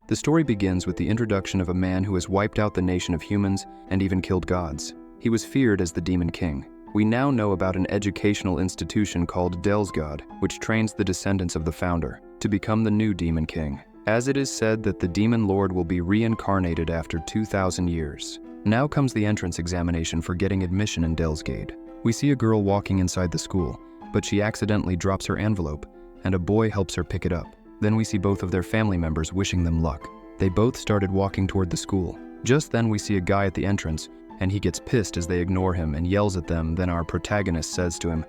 The story begins with the introduction of a man who has wiped out the nation of humans and even killed gods. He was feared as the Demon King. We now know about an educational institution called Delsgod, which trains the descendants of the founder to become the new Demon King, as it is said that the Demon Lord will be reincarnated after 2,000 years. Now comes the entrance examination for getting admission in Delsgade. We see a girl walking inside the school, but she accidentally drops her envelope, and a boy helps her pick it up. Then we see both of their family members wishing them luck. They both started walking toward the school. Just then we see a guy at the entrance, and he gets pissed as they ignore him and yells at them. Then our protagonist says to him,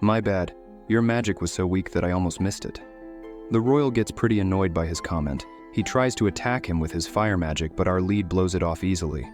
"My bad, your magic was so weak that I almost missed it." The royal gets pretty annoyed by his comment. He tries to attack him with his fire magic, but our lead blows it off easily.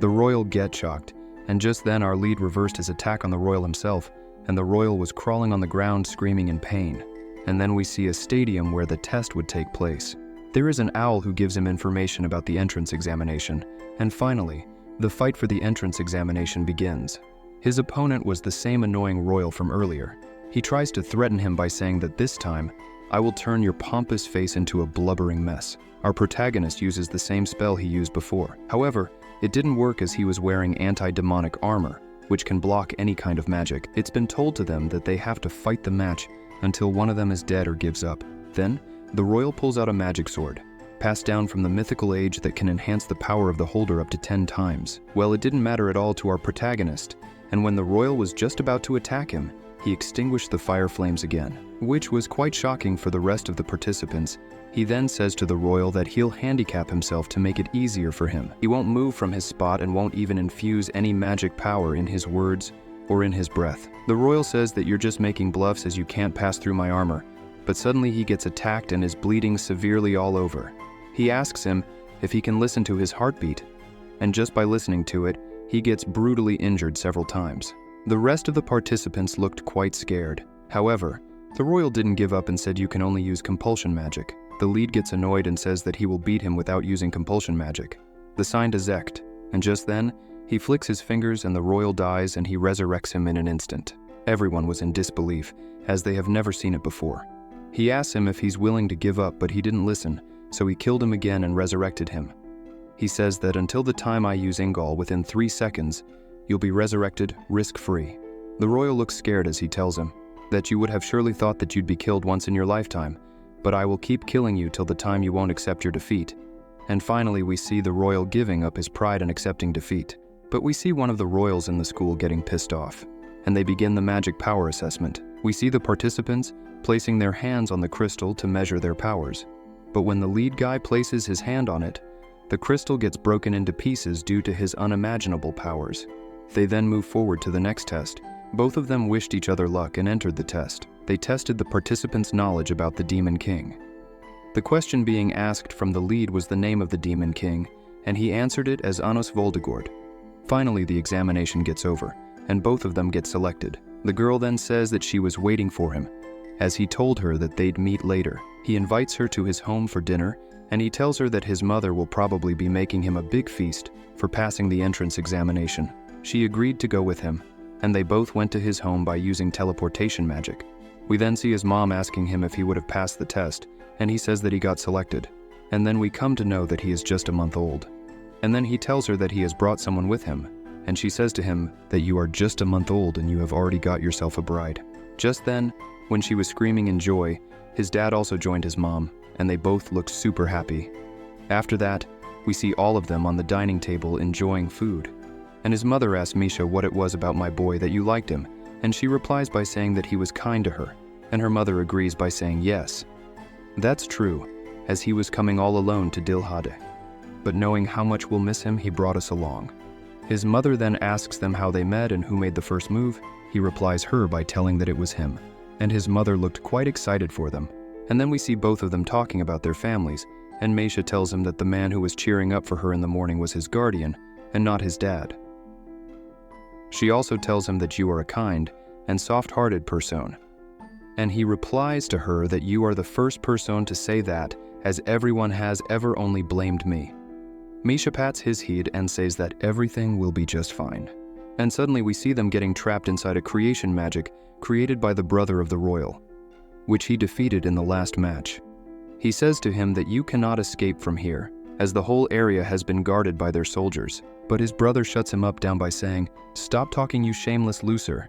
The royal gets shocked, and just then our lead reversed his attack on the royal himself, and the royal was crawling on the ground screaming in pain. And then we see a stadium where the test would take place. There is an owl who gives him information about the entrance examination, and finally, the fight for the entrance examination begins. His opponent was the same annoying royal from earlier. He tries to threaten him by saying that this time, "I will turn your pompous face into a blubbering mess." Our protagonist uses the same spell he used before. However, it didn't work as he was wearing anti-demonic armor, which can block any kind of magic. It's been told to them that they have to fight the match until one of them is dead or gives up. Then, the royal pulls out a magic sword, passed down from the mythical age that can enhance the power of the holder up to 10 times. Well, it didn't matter at all to our protagonist, and when the royal was just about to attack him, he extinguished the fire flames again, which was quite shocking for the rest of the participants. He then says to the royal that he'll handicap himself to make it easier for him. He won't move from his spot and won't even infuse any magic power in his words or in his breath. The royal says that you're just making bluffs as you can't pass through my armor, but suddenly he gets attacked and is bleeding severely all over. He asks him if he can listen to his heartbeat, and just by listening to it, he gets brutally injured several times. The rest of the participants looked quite scared. However, the royal didn't give up and said you can only use compulsion magic. The lead gets annoyed and says that he will beat him without using compulsion magic. The sign is Zect, and just then, he flicks his fingers and the royal dies and he resurrects him in an instant. Everyone was in disbelief, as they have never seen it before. He asks him if he's willing to give up, but he didn't listen, so he killed him again and resurrected him. He says that until the time I use Ingol, within 3 seconds, you'll be resurrected risk-free. The royal looks scared as he tells him that you would have surely thought that you'd be killed once in your lifetime, but I will keep killing you till the time you won't accept your defeat. And finally we see the royal giving up his pride and accepting defeat. But we see one of the royals in the school getting pissed off, and they begin the magic power assessment. We see the participants placing their hands on the crystal to measure their powers. But when the lead guy places his hand on it, the crystal gets broken into pieces due to his unimaginable powers. They then move forward to the next test. Both of them wished each other luck and entered the test. They tested the participants' knowledge about the Demon King. The question being asked from the lead was the name of the Demon King, and he answered it as Anos Voldegord. Finally, the examination gets over, and both of them get selected. The girl then says that she was waiting for him, as he told her that they'd meet later. He invites her to his home for dinner, and he tells her that his mother will probably be making him a big feast for passing the entrance examination. She agreed to go with him, and they both went to his home by using teleportation magic. We then see his mom asking him if he would have passed the test, and he says that he got selected. And then we come to know that he is just a month old. And then he tells her that he has brought someone with him, and she says to him that you are just a month old and you have already got yourself a bride. Just then, when she was screaming in joy, his dad also joined his mom, and they both looked super happy. After that, we see all of them on the dining table enjoying food. And his mother asks Misha what it was about my boy that you liked him, and she replies by saying that he was kind to her, and her mother agrees by saying yes. That's true, as he was coming all alone to Dilhade. But knowing how much we'll miss him, he brought us along. His mother then asks them how they met and who made the first move. He replies her by telling that it was him, and his mother looked quite excited for them. And then we see both of them talking about their families, and Meisha tells him that the man who was cheering up for her in the morning was his guardian, and not his dad. She also tells him that you are a kind and soft-hearted person. And he replies to her that you are the first person to say that, as everyone has ever only blamed me. Misha pats his head and says that everything will be just fine. And suddenly we see them getting trapped inside a creation magic created by the brother of the royal, which he defeated in the last match. He says to him that you cannot escape from here, as the whole area has been guarded by their soldiers. But his brother shuts him up down by saying, "Stop talking, you shameless loser."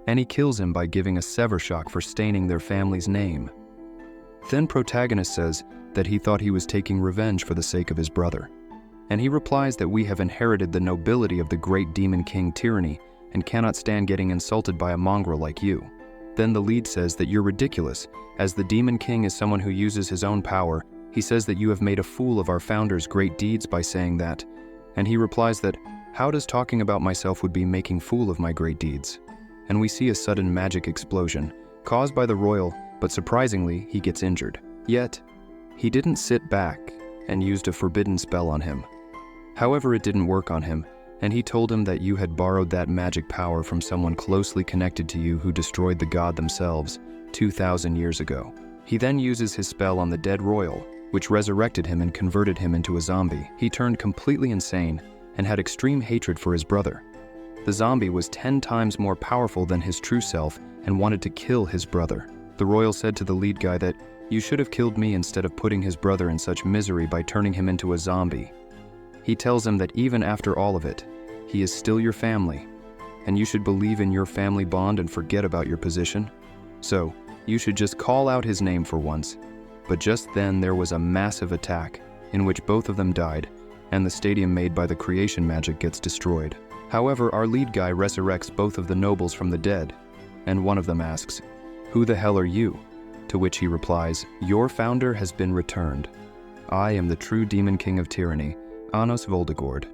And he kills him by giving a sever shock for staining their family's name. Then protagonist says that he thought he was taking revenge for the sake of his brother. And he replies that we have inherited the nobility of the great demon king tyranny and cannot stand getting insulted by a mongrel like you. Then the lead says that you're ridiculous, as the demon king is someone who uses his own power. He says that you have made a fool of our founder's great deeds by saying that. And he replies that, how does talking about myself would be making fool of my great deeds? And we see a sudden magic explosion, caused by the royal, but surprisingly, he gets injured. Yet, he didn't sit back and used a forbidden spell on him. However, it didn't work on him, and he told him that you had borrowed that magic power from someone closely connected to you who destroyed the god themselves 2,000 years ago. He then uses his spell on the dead royal, which resurrected him and converted him into a zombie. He turned completely insane and had extreme hatred for his brother. The zombie was 10 times more powerful than his true self and wanted to kill his brother. The royal said to the lead guy that, "You should have killed me instead of putting his brother in such misery by turning him into a zombie." He tells him that even after all of it, he is still your family, and you should believe in your family bond and forget about your position. So, you should just call out his name for once. But just then there was a massive attack, in which both of them died, and the stadium made by the creation magic gets destroyed. However, our lead guy resurrects both of the nobles from the dead, and one of them asks, "Who the hell are you?" To which he replies, "Your founder has been returned. I am the true demon king of tyranny, Anos Voldegord."